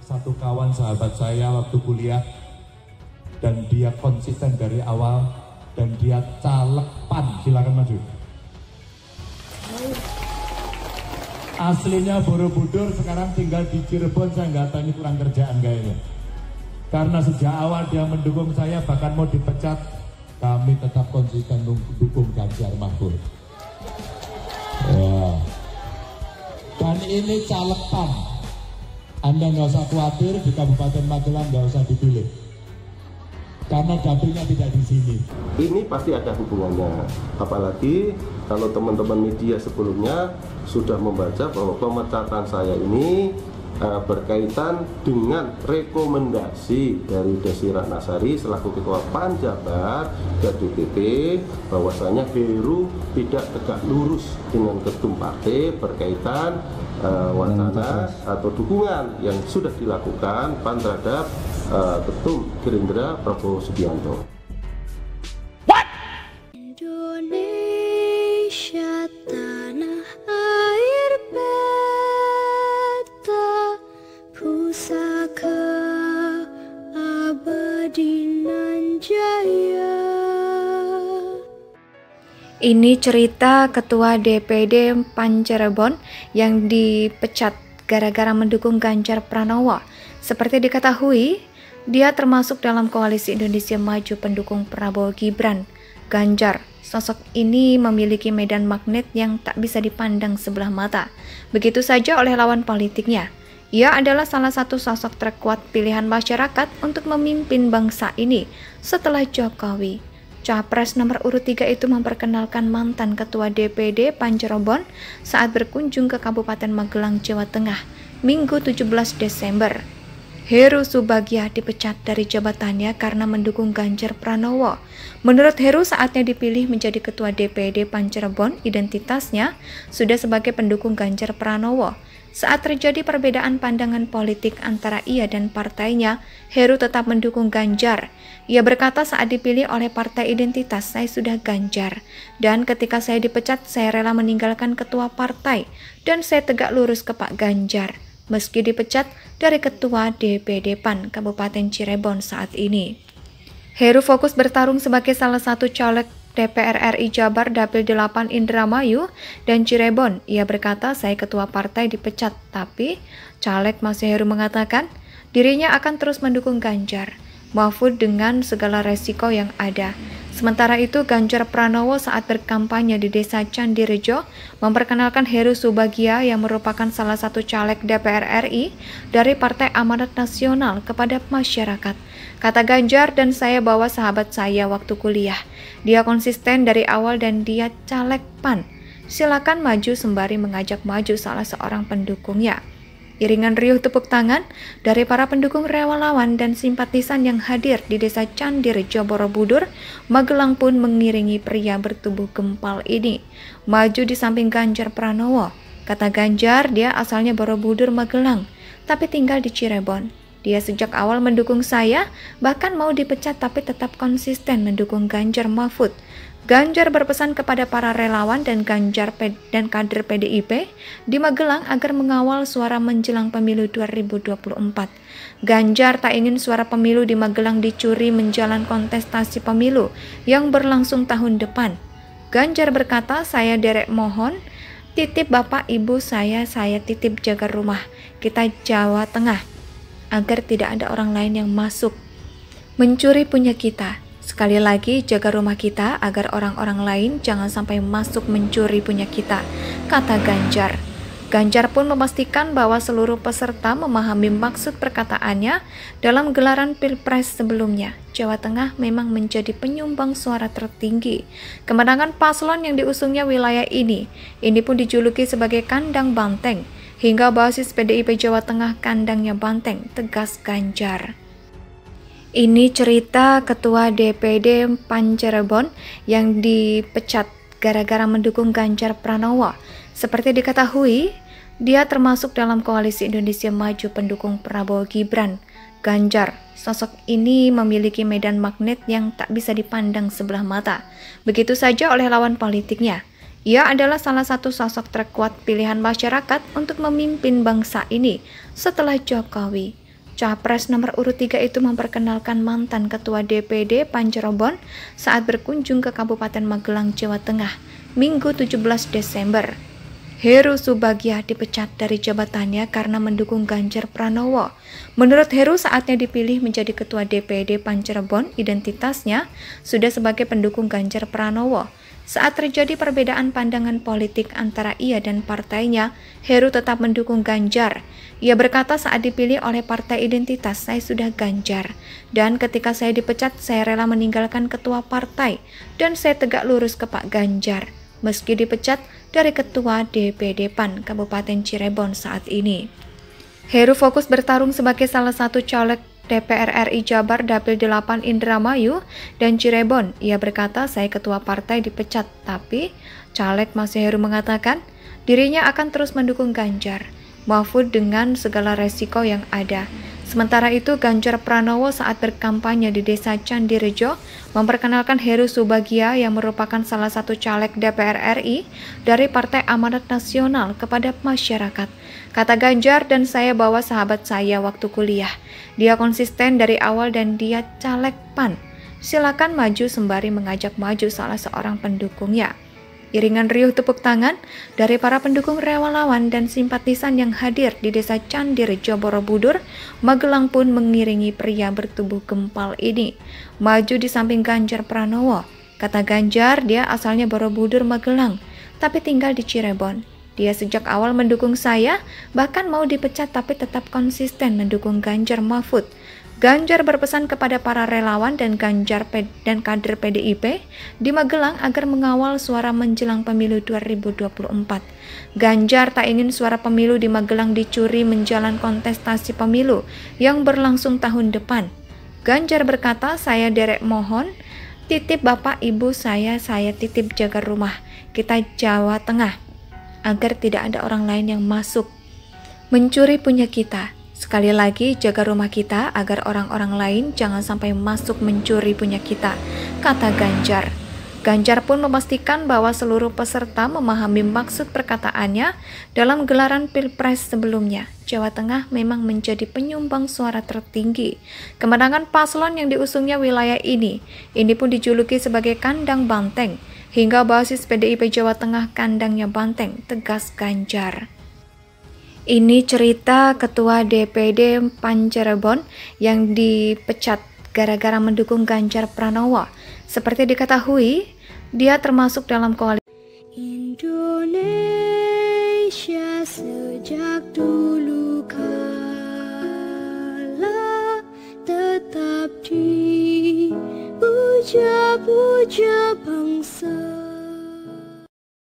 satu kawan sahabat saya waktu kuliah, dan dia konsisten dari awal, dan dia caleg PAN. Silakan maju. Aslinya Borobudur, sekarang tinggal di Cirebon. Saya nggak tahu ini kurang kerjaan kayaknya. Karena sejak awal dia mendukung saya, bahkan mau dipecat, kami tetap konsisten mendukung Ganjar Mahfud. Ya. Dan ini caleg PAN. Anda nggak usah khawatir, di Kabupaten Magelang nggak usah dipilih, karena dapilnya tidak di sini. Ini pasti ada hubungannya, apalagi kalau teman-teman media sebelumnya sudah membaca bahwa pemecatan saya ini berkaitan dengan rekomendasi dari Desi Ratnasari selaku Ketua PAN Jabar ke DPP, bahwasanya Heru tidak tegak lurus dengan ketum partai berkaitan wacana atau dukungan yang sudah dilakukan PAN terhadap ketum Gerindra Prabowo Subianto. Indonesia tanah air beta, pusaka abadi nan jaya. Ini cerita Ketua DPD PAN Cirebon yang dipecat gara-gara mendukung Ganjar Pranowo. Seperti diketahui, dia termasuk dalam koalisi Indonesia Maju pendukung Prabowo Gibran. Ganjar, sosok ini memiliki medan magnet yang tak bisa dipandang sebelah mata. Begitu saja oleh lawan politiknya. Ia adalah salah satu sosok terkuat pilihan masyarakat untuk memimpin bangsa ini setelah Jokowi. Capres nomor urut 3 itu memperkenalkan mantan Ketua DPD PAN Cirebon saat berkunjung ke Kabupaten Magelang, Jawa Tengah, Minggu 17 Desember. Heru Subagya dipecat dari jabatannya karena mendukung Ganjar Pranowo. Menurut Heru, saatnya dipilih menjadi Ketua DPD PAN Cirebon, identitasnya sudah sebagai pendukung Ganjar Pranowo. Saat terjadi perbedaan pandangan politik antara ia dan partainya, Heru tetap mendukung Ganjar. Ia berkata saat dipilih oleh partai identitas, saya sudah Ganjar. Dan ketika saya dipecat, saya rela meninggalkan ketua partai. Dan saya tegak lurus ke Pak Ganjar. Meski dipecat dari Ketua DPD PAN Kabupaten Cirebon saat ini. Heru fokus bertarung sebagai salah satu caleg DPR RI Jabar Dapil 8 Indramayu dan Cirebon. Ia berkata, saya ketua partai dipecat, tapi caleg masih Heru mengatakan dirinya akan terus mendukung Ganjar Mahfud dengan segala resiko yang ada. Sementara itu, Ganjar Pranowo saat berkampanye di Desa Candirejo memperkenalkan Heru Subagya yang merupakan salah satu caleg DPR RI dari Partai Amanat Nasional kepada masyarakat. Kata Ganjar, dan saya bawa sahabat saya waktu kuliah. Dia konsisten dari awal dan dia caleg PAN. Silakan maju sembari mengajak maju salah seorang pendukungnya. Iringan riuh tepuk tangan dari para pendukung relawan dan simpatisan yang hadir di Desa Candirejo Borobudur, Magelang pun mengiringi pria bertubuh gempal ini maju di samping Ganjar Pranowo. Kata Ganjar, dia asalnya Borobudur Magelang, tapi tinggal di Cirebon. Dia sejak awal mendukung saya, bahkan mau dipecat tapi tetap konsisten mendukung Ganjar Mahfud. Ganjar berpesan kepada para relawan dan kader PDIP di Magelang agar mengawal suara menjelang pemilu 2024. Ganjar tak ingin suara pemilu di Magelang dicuri menjelang kontestasi pemilu yang berlangsung tahun depan. Ganjar berkata, saya derek mohon, titip bapak ibu saya titip jaga rumah kita Jawa Tengah, agar tidak ada orang lain yang masuk mencuri punya kita. Sekali lagi, jaga rumah kita agar orang-orang lain jangan sampai masuk mencuri punya kita, kata Ganjar. Ganjar pun memastikan bahwa seluruh peserta memahami maksud perkataannya dalam gelaran Pilpres sebelumnya. Jawa Tengah memang menjadi penyumbang suara tertinggi. Kemenangan paslon yang diusungnya wilayah ini pun dijuluki sebagai kandang banteng. Hingga basis PDIP Jawa Tengah kandangnya banteng, tegas Ganjar. Ini cerita Ketua DPD PAN Cirebon yang dipecat gara-gara mendukung Ganjar Pranowo. Seperti diketahui, dia termasuk dalam koalisi Indonesia Maju pendukung Prabowo Gibran. Ganjar, sosok ini memiliki medan magnet yang tak bisa dipandang sebelah mata. Begitu saja oleh lawan politiknya. Ia adalah salah satu sosok terkuat pilihan masyarakat untuk memimpin bangsa ini setelah Jokowi. Capres nomor urut 3 itu memperkenalkan mantan Ketua DPD PAN Cirebon saat berkunjung ke Kabupaten Magelang, Jawa Tengah, Minggu 17 Desember. Heru Subagya dipecat dari jabatannya karena mendukung Ganjar Pranowo. Menurut Heru, saatnya dipilih menjadi Ketua DPD PAN Cirebon, identitasnya sudah sebagai pendukung Ganjar Pranowo. Saat terjadi perbedaan pandangan politik antara ia dan partainya, Heru tetap mendukung Ganjar. Ia berkata, saat dipilih oleh partai identitas, saya sudah Ganjar. Dan ketika saya dipecat, saya rela meninggalkan ketua partai. Dan saya tegak lurus ke Pak Ganjar, meski dipecat dari Ketua DPD PAN Kabupaten Cirebon saat ini. Heru fokus bertarung sebagai salah satu caleg DPR RI Jabar Dapil 8 Indramayu dan Cirebon. Ia berkata, saya ketua partai dipecat, tapi caleg masih Heru mengatakan dirinya akan terus mendukung Ganjar Mahfud dengan segala resiko yang ada. Sementara itu, Ganjar Pranowo saat berkampanye di Desa Candirejo memperkenalkan Heru Subagya yang merupakan salah satu caleg DPR RI dari Partai Amanat Nasional kepada masyarakat. Kata Ganjar, dan saya bawa sahabat saya waktu kuliah. Dia konsisten dari awal dan dia caleg PAN. Silakan maju, sembari mengajak maju salah seorang pendukungnya. Iringan riuh tepuk tangan dari para pendukung relawan dan simpatisan yang hadir di Desa Candirejo, Borobudur, Magelang pun mengiringi pria bertubuh gempal ini maju di samping Ganjar Pranowo. Kata Ganjar, dia asalnya Borobudur, Magelang, tapi tinggal di Cirebon. Dia sejak awal mendukung saya, bahkan mau dipecat tapi tetap konsisten mendukung Ganjar Mahfud. Ganjar berpesan kepada para relawan dan kader PDIP di Magelang agar mengawal suara menjelang pemilu 2024. Ganjar tak ingin suara pemilu di Magelang dicuri menjelang kontestasi pemilu yang berlangsung tahun depan. Ganjar berkata, saya derek mohon, titip bapak ibu saya titip jaga rumah kita Jawa Tengah, agar tidak ada orang lain yang masuk mencuri punya kita. Sekali lagi, jaga rumah kita agar orang-orang lain jangan sampai masuk mencuri punya kita, kata Ganjar. Ganjar pun memastikan bahwa seluruh peserta memahami maksud perkataannya dalam gelaran Pilpres sebelumnya. Jawa Tengah memang menjadi penyumbang suara tertinggi. Kemenangan paslon yang diusungnya wilayah ini pun dijuluki sebagai kandang banteng. Hingga basis PDIP Jawa Tengah kandangnya banteng, tegas Ganjar. Ini cerita Ketua DPD PAN Cirebon yang dipecat gara-gara mendukung Ganjar Pranowo. Seperti diketahui, dia termasuk dalam koalisi Indonesia sejak dulu kala tetap dipuja-puja bangsa